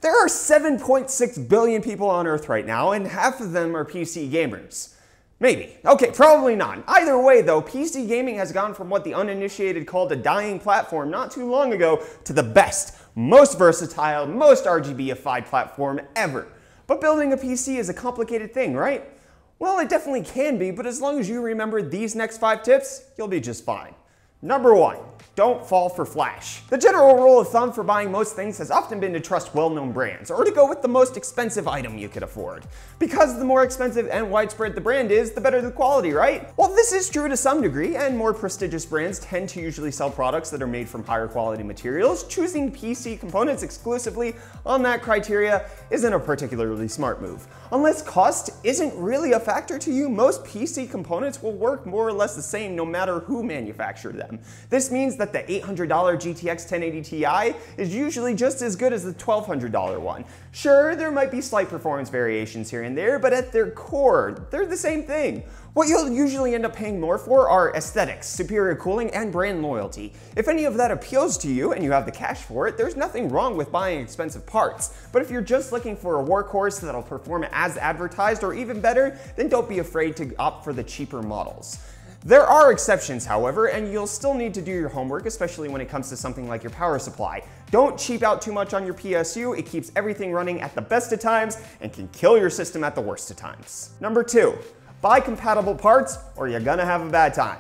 There are 7.6 billion people on Earth right now, and half of them are PC gamers. Maybe. Okay, probably not. Either way though, PC gaming has gone from what the uninitiated called a dying platform not too long ago to the best, most versatile, most RGBified platform ever. But building a PC is a complicated thing, right? Well, it definitely can be, but as long as you remember these next 5 tips, you'll be just fine. Number 1. Don't fall for flash. The general rule of thumb for buying most things has often been to trust well-known brands, or to go with the most expensive item you could afford. Because the more expensive and widespread the brand is, the better the quality, right? Well, this is true to some degree, and more prestigious brands tend to usually sell products that are made from higher quality materials. Choosing PC components exclusively on that criteria isn't a particularly smart move. Unless cost isn't really a factor to you, most PC components will work more or less the same no matter who manufactured them. This means that the $800 GTX 1080 Ti is usually just as good as the $1,200 one. Sure, there might be slight performance variations here and there, but at their core, they're the same thing. What you'll usually end up paying more for are aesthetics, superior cooling, and brand loyalty. If any of that appeals to you and you have the cash for it, there's nothing wrong with buying expensive parts. But if you're just looking for a workhorse that'll perform as advertised or even better, then don't be afraid to opt for the cheaper models. There are exceptions, however, and you'll still need to do your homework, especially when it comes to something like your power supply. Don't cheap out too much on your PSU, it keeps everything running at the best of times and can kill your system at the worst of times. Number 2, buy compatible parts or you're gonna have a bad time.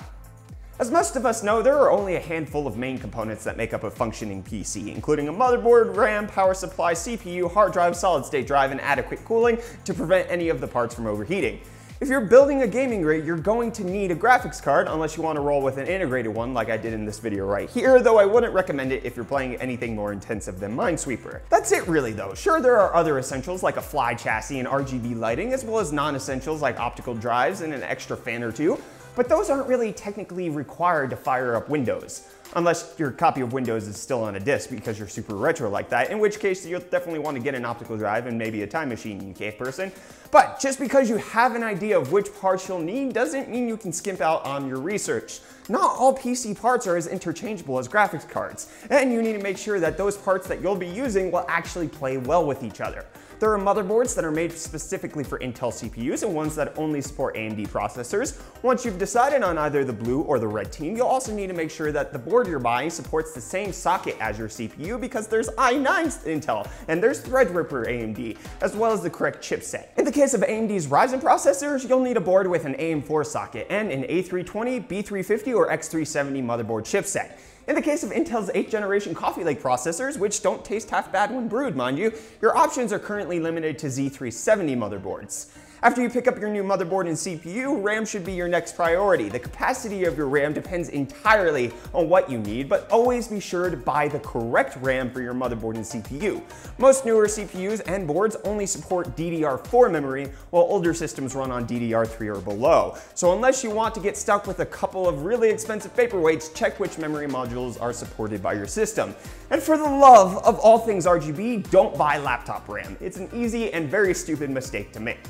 As most of us know, there are only a handful of main components that make up a functioning PC, including a motherboard, RAM, power supply, CPU, hard drive, solid-state drive, and adequate cooling to prevent any of the parts from overheating. If you're building a gaming rig, you're going to need a graphics card unless you want to roll with an integrated one like I did in this video right here, though I wouldn't recommend it if you're playing anything more intensive than Minesweeper. That's it really though. Sure, there are other essentials like a fly chassis and RGB lighting, as well as non-essentials like optical drives and an extra fan or two, but those aren't really technically required to fire up Windows. Unless your copy of Windows is still on a disk because you're super retro like that, in which case you'll definitely want to get an optical drive and maybe a time machine, you cave person. But just because you have an idea of which parts you'll need doesn't mean you can skimp out on your research. Not all PC parts are as interchangeable as graphics cards, and you need to make sure that those parts that you'll be using will actually play well with each other. There are motherboards that are made specifically for Intel CPUs and ones that only support AMD processors. Once you've decided on either the blue or the red team, you'll also need to make sure that the board you're buying supports the same socket as your CPU, because there's i9 Intel and there's Threadripper AMD, as well as the correct chipset. In the case of AMD's Ryzen processors, you'll need a board with an AM4 socket and an A320, B350, or X370 motherboard chipset. In the case of Intel's 8th generation Coffee Lake processors, which don't taste half bad when brewed, mind you, your options are currently limited to Z370 motherboards. After you pick up your new motherboard and CPU, RAM should be your next priority. The capacity of your RAM depends entirely on what you need, but always be sure to buy the correct RAM for your motherboard and CPU. Most newer CPUs and boards only support DDR4 memory, while older systems run on DDR3 or below. So unless you want to get stuck with a couple of really expensive paperweights, check which memory modules are supported by your system. And for the love of all things RGB, don't buy laptop RAM. It's an easy and very stupid mistake to make.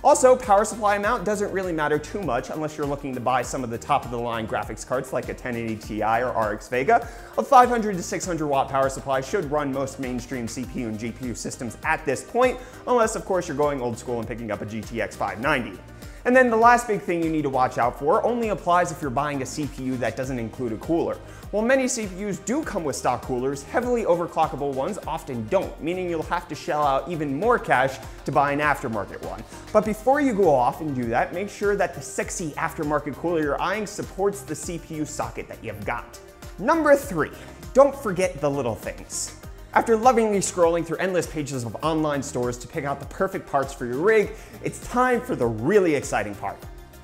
Also, power supply amount doesn't really matter too much unless you're looking to buy some of the top-of-the-line graphics cards like a 1080 Ti or RX Vega. A 500 to 600 watt power supply should run most mainstream CPU and GPU systems at this point, unless of course you're going old school and picking up a GTX 590. And then the last big thing you need to watch out for only applies if you're buying a CPU that doesn't include a cooler. While many CPUs do come with stock coolers, heavily overclockable ones often don't, meaning you'll have to shell out even more cash to buy an aftermarket one. But before you go off and do that, make sure that the sexy aftermarket cooler you're eyeing supports the CPU socket that you've got. Number 3, don't forget the little things. After lovingly scrolling through endless pages of online stores to pick out the perfect parts for your rig, it's time for the really exciting part: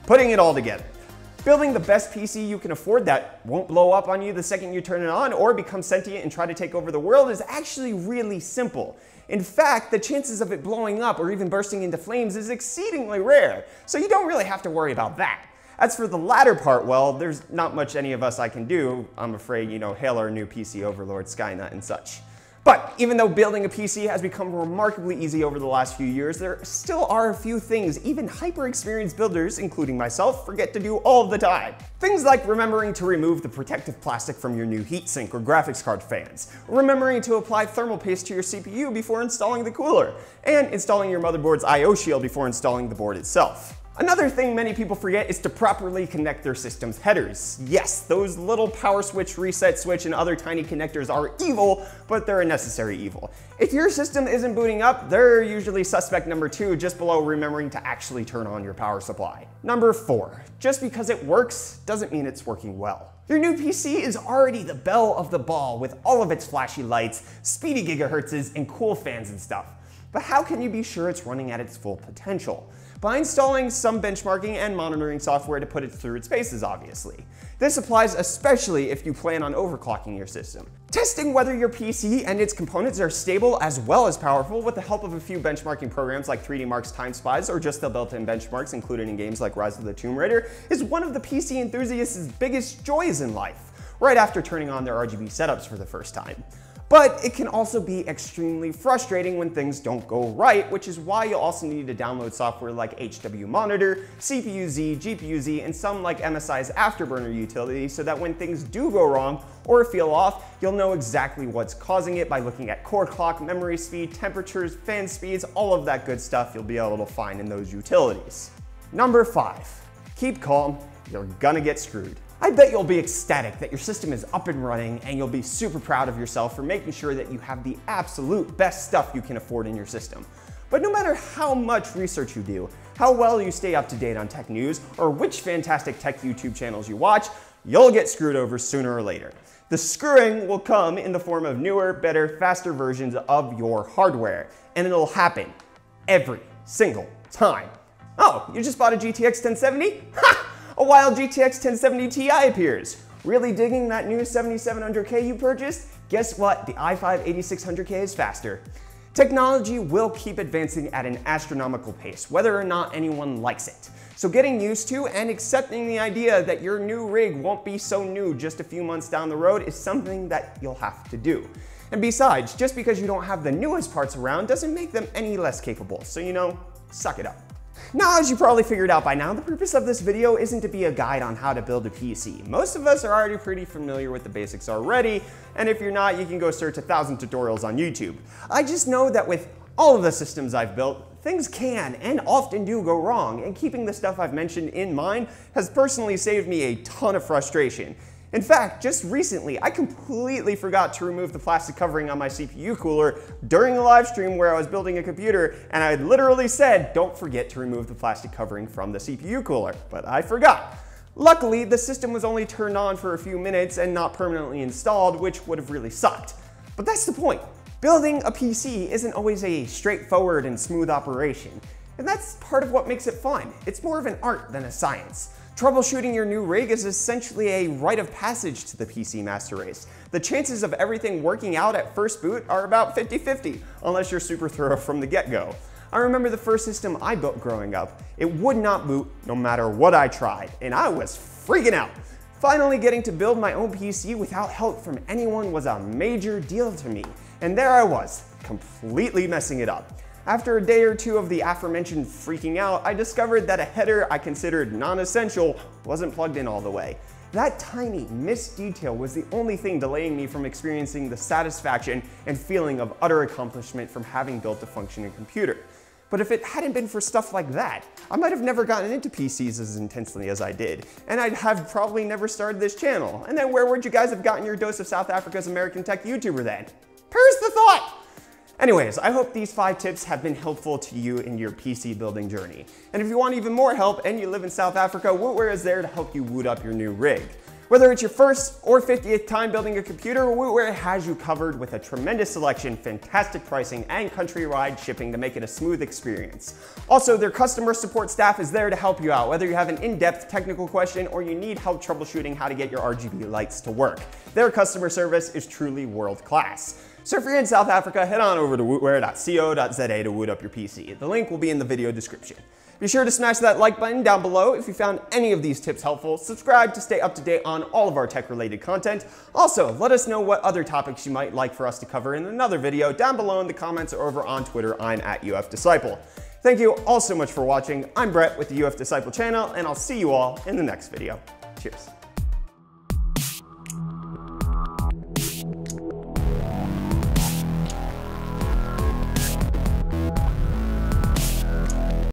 putting it all together. Building the best PC you can afford that won't blow up on you the second you turn it on or become sentient and try to take over the world is actually really simple. In fact, the chances of it blowing up or even bursting into flames is exceedingly rare, so you don't really have to worry about that. As for the latter part, well, there's not much any of us I can do, I'm afraid, hail our new PC overlord Skynet and such. But even though building a PC has become remarkably easy over the last few years, there still are a few things even hyper-experienced builders, including myself, forget to do all the time. Things like remembering to remove the protective plastic from your new heatsink or graphics card fans, remembering to apply thermal paste to your CPU before installing the cooler, and installing your motherboard's I/O shield before installing the board itself. Another thing many people forget is to properly connect their system's headers. Yes, those little power switch, reset switch, and other tiny connectors are evil, but they're a necessary evil. If your system isn't booting up, they're usually suspect number 2, just below remembering to actually turn on your power supply. Number 4, just because it works doesn't mean it's working well. Your new PC is already the belle of the ball with all of its flashy lights, speedy gigahertzes, and cool fans and stuff. But how can you be sure it's running at its full potential? By installing some benchmarking and monitoring software to put it through its paces, obviously. This applies especially if you plan on overclocking your system. Testing whether your PC and its components are stable as well as powerful with the help of a few benchmarking programs like 3D Mark's Time Spies or just the built-in benchmarks included in games like Rise of the Tomb Raider is one of the PC enthusiasts' biggest joys in life, right after turning on their RGB setups for the first time. But it can also be extremely frustrating when things don't go right, which is why you'll also need to download software like HW Monitor, CPU-Z, GPU-Z, and some like MSI's Afterburner utility so that when things do go wrong or feel off, you'll know exactly what's causing it by looking at core clock, memory speed, temperatures, fan speeds, all of that good stuff you'll be able to find in those utilities. Number 5, keep calm, you're gonna get screwed. I bet you'll be ecstatic that your system is up and running, and you'll be super proud of yourself for making sure that you have the absolute best stuff you can afford in your system. But no matter how much research you do, how well you stay up to date on tech news, or which fantastic tech YouTube channels you watch, you'll get screwed over sooner or later. The screwing will come in the form of newer, better, faster versions of your hardware, and it'll happen every single time. Oh, you just bought a GTX 1070? Ha! A wild GTX 1070 Ti appears. Really digging that new 7700K you purchased? Guess what? The i5 8600K is faster. Technology will keep advancing at an astronomical pace, whether or not anyone likes it. So getting used to and accepting the idea that your new rig won't be so new just a few months down the road is something that you'll have to do. And besides, just because you don't have the newest parts around doesn't make them any less capable. So suck it up. Now, as you probably figured out by now, the purpose of this video isn't to be a guide on how to build a PC. Most of us are already pretty familiar with the basics already, and if you're not, you can go search 1,000 tutorials on YouTube. I just know that with all of the systems I've built, things can and often do go wrong, and keeping the stuff I've mentioned in mind has personally saved me a ton of frustration. In fact, just recently, I completely forgot to remove the plastic covering on my CPU cooler during a live stream where I was building a computer, and I literally said, don't forget to remove the plastic covering from the CPU cooler, but I forgot. Luckily, the system was only turned on for a few minutes and not permanently installed, which would have really sucked. But that's the point. Building a PC isn't always a straightforward and smooth operation, and that's part of what makes it fun. It's more of an art than a science. Troubleshooting your new rig is essentially a rite of passage to the PC master race. The chances of everything working out at first boot are about 50-50, unless you're super thorough from the get-go. I remember the first system I built growing up. It would not boot no matter what I tried, and I was freaking out. Finally getting to build my own PC without help from anyone was a major deal to me, and there I was, completely messing it up. After a day or two of the aforementioned freaking out, I discovered that a header I considered non-essential wasn't plugged in all the way. That tiny missed detail was the only thing delaying me from experiencing the satisfaction and feeling of utter accomplishment from having built a functioning computer. But if it hadn't been for stuff like that, I might have never gotten into PCs as intensely as I did, and I'd have probably never started this channel. And then where would you guys have gotten your dose of South Africa's American tech YouTuber then? Perish the thought! Anyways, I hope these 5 tips have been helpful to you in your PC building journey. And if you want even more help and you live in South Africa, Wootware is there to help you woot up your new rig. Whether it's your first or 50th time building a computer, Wootware has you covered with a tremendous selection, fantastic pricing, and countrywide shipping to make it a smooth experience. Also, their customer support staff is there to help you out, whether you have an in-depth technical question or you need help troubleshooting how to get your RGB lights to work. Their customer service is truly world-class. So if you're in South Africa, head on over to wootware.co.za to woot up your PC. The link will be in the video description. Be sure to smash that like button down below if you found any of these tips helpful. Subscribe to stay up to date on all of our tech-related content. Also, let us know what other topics you might like for us to cover in another video down below in the comments or over on Twitter. I'm at UFDisciple. Thank you all so much for watching. I'm Brett with the UF Disciple channel, and I'll see you all in the next video. Cheers.